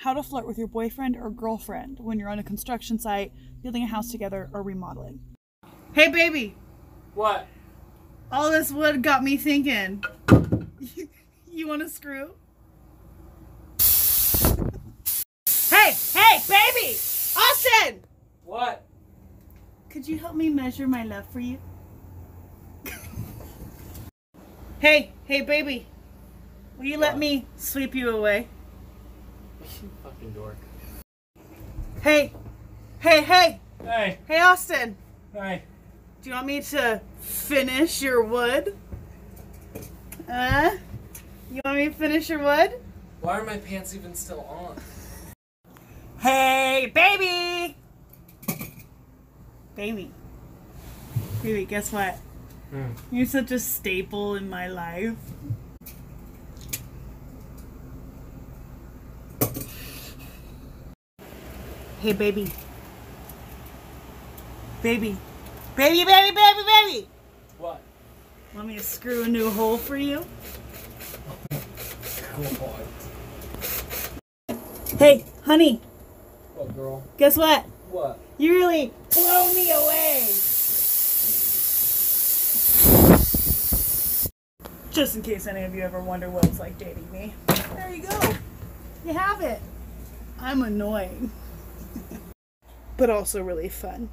how to flirt with your boyfriend or girlfriend when you're on a construction site, building a house together, or remodeling. Hey baby! What? All this wood got me thinking. You want a screw? Hey baby! Austin! What? Could you help me measure my love for you? Hey baby! Will you let me sweep you away? You fucking dork. Hey! Hey! Hey Austin! Hey! Do you want me to finish your wood? You want me to finish your wood? Why are my pants even still on? Hey baby! Baby, guess what? You're such a staple in my life. Hey baby. Baby. What? Want me to screw a new hole for you? What? Hey, honey. What, girl? Guess what? What? You really blow me away. Just in case any of you ever wonder what it's like dating me. There you go. You have it. I'm annoying. But also really fun.